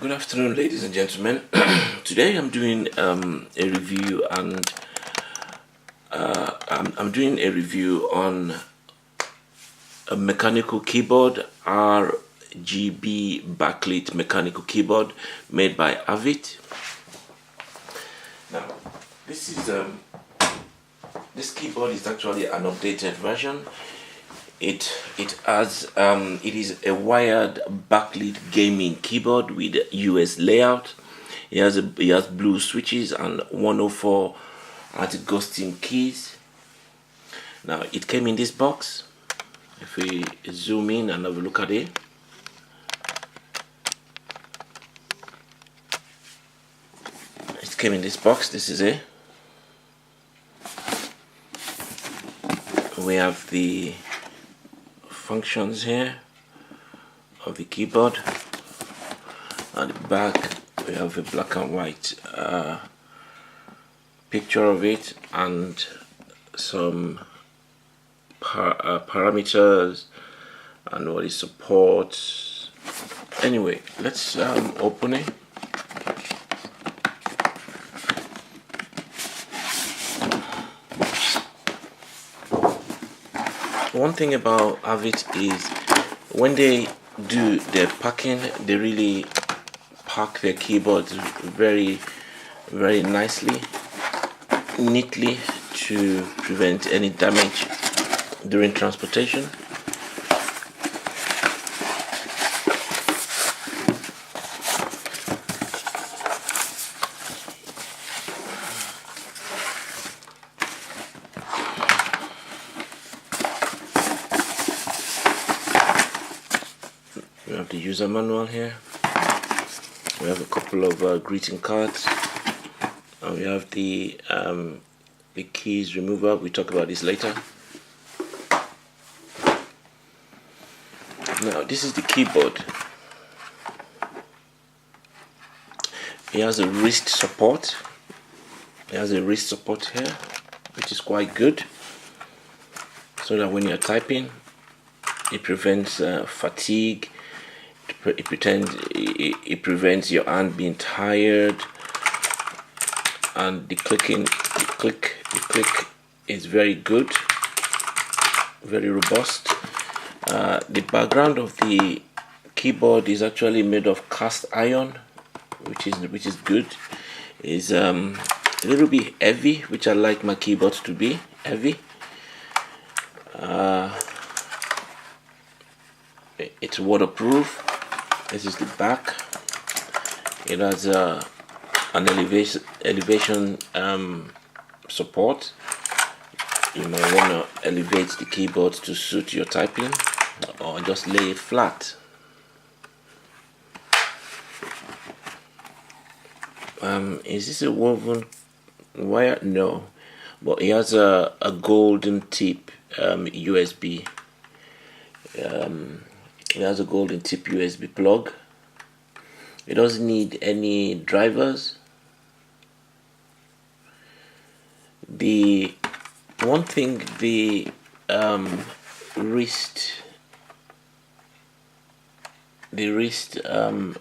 Good afternoon, ladies and gentlemen. Today I'm doing a review, and I'm doing a review on a mechanical keyboard, RGB backlit mechanical keyboard made by HAVIT. Now, this keyboard is actually an updated version. It is a wired backlit gaming keyboard with US layout. It has blue switches and 104 anti-ghosting keys. Now it came in this box. If we zoom in and have a look at it, it came in this box. This is it. We have the functions here of the keyboard. At the back we have a black and white picture of it and some parameters and what it supports. Anyway, let's open it. One thing about HAVIT is when they do their packing, they really pack their keyboards very nicely, neatly, to prevent any damage during transportation. We have the user manual here. We have a couple of greeting cards, and we have the keys remover. We talk about this later. Now this is the keyboard. It has a wrist support. It has a wrist support here, which is quite good, so that when you're typing, it prevents fatigue. It prevents your hand being tired, and the click is very good, very robust. The background of the keyboard is actually made of cast iron, which is good. It's a little bit heavy, which I like my keyboards to be heavy. It's waterproof. This is the back. It has an elevation support. You might want to elevate the keyboard to suit your typing, or just lay it flat. Is this a woven wire? No, but it has a golden tip USB. It has a golden tip USB plug. It doesn't need any drivers. The one thing, the wrist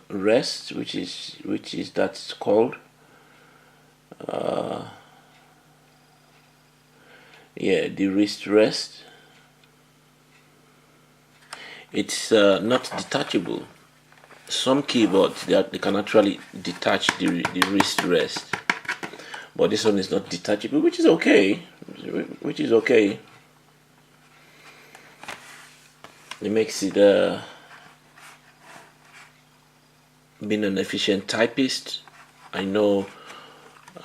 rest, which is that's called yeah, the wrist rest. It's not detachable. Some keyboards they can actually detach the wrist rest, but this one is not detachable, which is okay. It makes it being an efficient typist. I know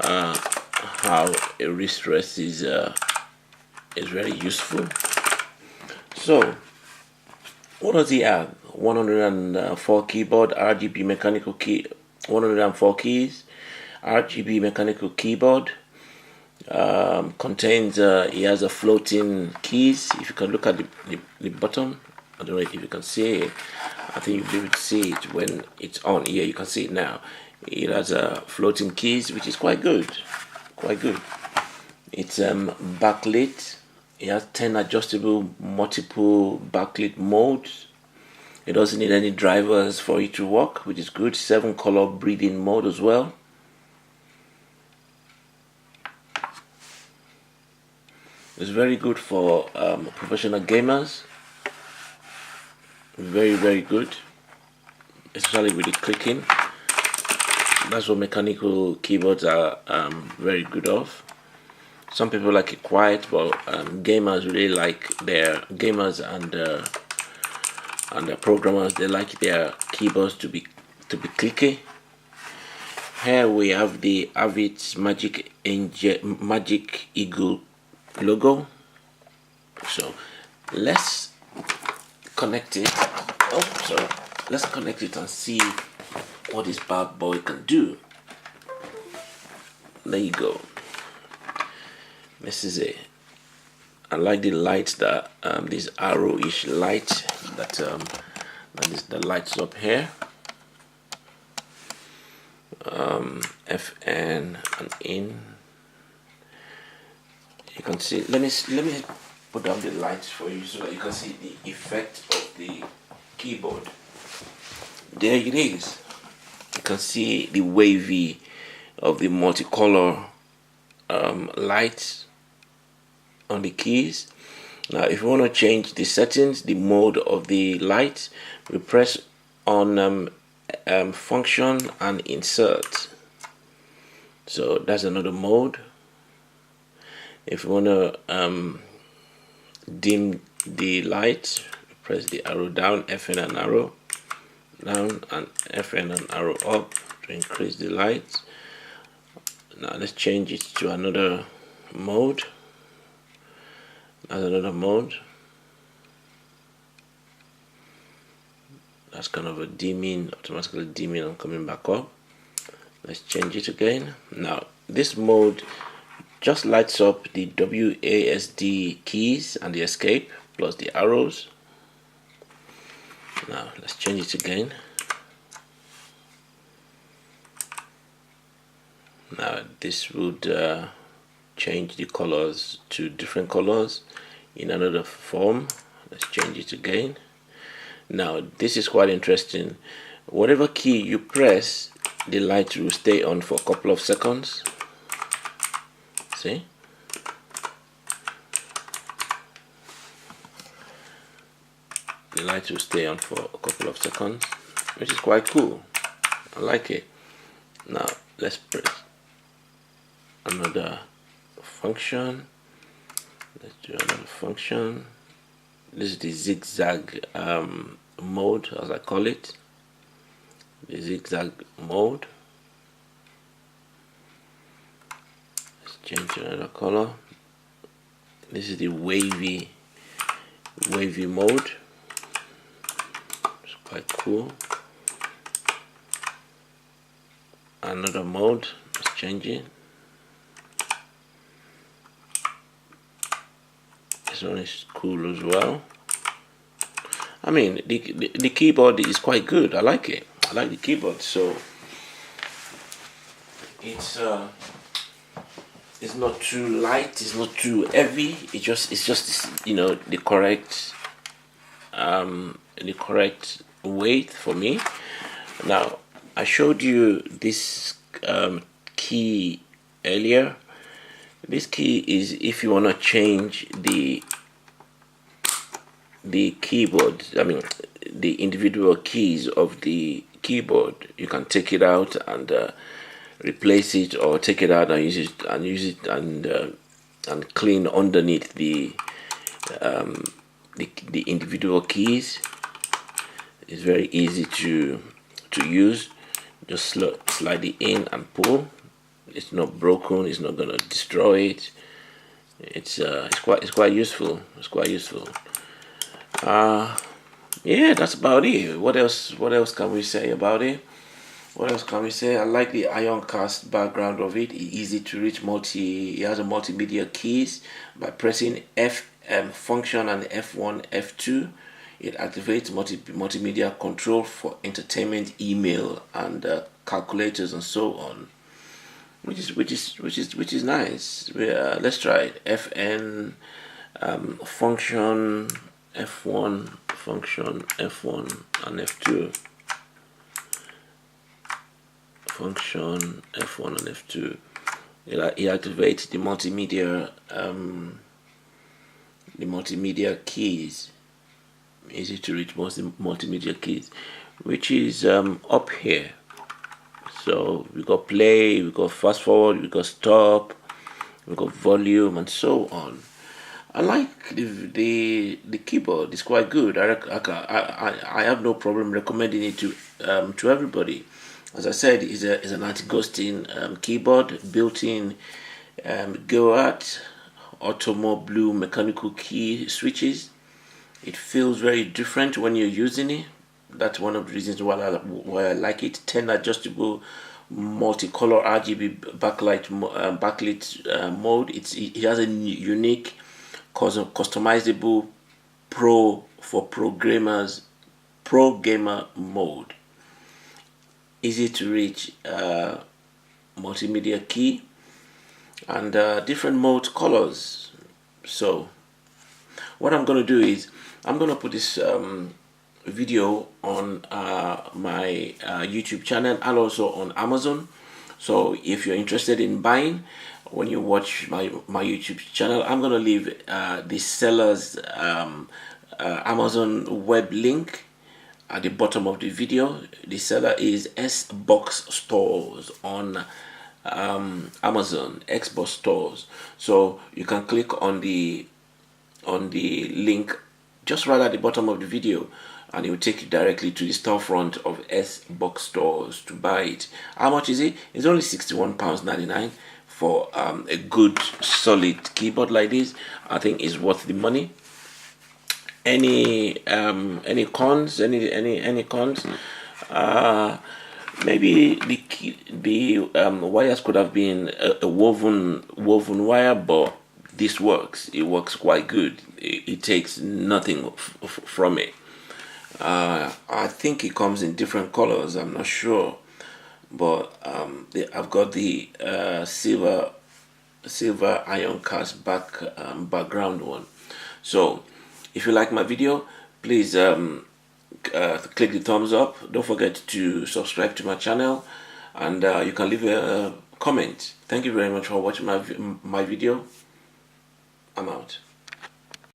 how a wrist rest is very useful. So what does he have? 104 keyboard, RGB mechanical key, 104 keys, RGB mechanical keyboard. Contains he has a floating keys. If you can look at the bottom, I don't know if you can see it. I think you'll be able to see it when it's on. Here you can see it now. It has floating keys, which is quite good. It's backlit. It has 10 adjustable multiple backlit modes. It doesn't need any drivers for it to work, which is good. 7-color breathing mode as well. It's very good for professional gamers. Very good, especially with the clicking. That's what mechanical keyboards are very good of. Some people like it quiet, but gamers really like their and the programmers, they like their keyboards to be clicky. Here we have the HAVIT Magic Eagle logo. So let's connect it. Let's connect it and see what this bad boy can do. There you go. This is it. I like the light that this arrow-ish light that lights up here. FN and in. You can see. Let me put down the lights for you so that you can see the effect of the keyboard. There it is. You can see the wavy of the multicolor lights on the keys. Now if you want to change the settings, the mode of the light, we press on function and insert. So that's another mode. If you want to dim the light, press the arrow down, FN and arrow down, and FN and arrow up to increase the light. Now let's change it to another mode. That's another mode. That's kind of a dimming, automatically dimming and coming back up. Let's change it again. Now this mode just lights up the WASD keys and the escape plus the arrows. Now let's change it again. Now this would change the colors to different colors in another form. Let's change it again. Now this is quite interesting. Whatever key you press, the light will stay on for a couple of seconds. See? The light will stay on for a couple of seconds, which is quite cool. I like it. Now let's press another function. Let's do another function. This is the zigzag mode, as I call it. The zigzag mode. Let's change to another color. This is the wavy mode. It's quite cool. Another mode. Let's change it. This one is cool as well. I mean, the keyboard is quite good. I like it. I like the keyboard. So it's not too light. It's not too heavy. It's just you know, the correct weight for me. Now I showed you this key earlier. This key is if you want to change the keyboard, I mean the individual keys of the keyboard. You can take it out and replace it, or take it out and use it and clean underneath the individual keys. It's very easy to use. Just slide it in and pull. It's not broken. It's not gonna destroy it. It's quite useful. It's quite useful. Yeah, that's about it. What else can we say about it? What else can we say? I like the Ironcast background of it. It's easy to reach it has a multimedia keys. By pressing F function and F1, F2, it activates multimedia control for entertainment, email, and calculators and so on. Which is nice. Let's try it. FN function, F1 function F1 and F2, function F1 and F2. It activates the multimedia keys, easy to reach multimedia keys, which is up here. So we got play, we got fast forward, we got stop, we got volume, and so on. I like the keyboard. It's quite good. I have no problem recommending it to everybody. As I said, it's an anti-ghosting keyboard, built-in Gaote Otemu blue mechanical key switches. It feels very different when you're using it. That's one of the reasons why I like it. 10 adjustable multicolor RGB backlit mode. It has a unique customizable pro-gamer mode. Easy to reach multimedia key and different mode colors. So what I'm going to do is I'm going to put this video on my YouTube channel and also on Amazon. So if you're interested in buying, when you watch my YouTube channel, I'm going to leave the seller's Amazon web link at the bottom of the video. The seller is Xbox Stores on Amazon, Xbox Stores. So you can click on the link just right at the bottom of the video, and it will take you directly to the storefront of Xbox Stores to buy it. How much is it? It's only £61.99 for a good solid keyboard like this. I think it's worth the money. Any cons? Any cons? Maybe the wires could have been a woven wire, but this works. It works quite good. It takes nothing from it. I think it comes in different colors. I'm not sure, but I've got the silver iron cast background one. So if you like my video, please click the thumbs up. Don't forget to subscribe to my channel, and you can leave a comment. Thank you very much for watching my video. I'm out.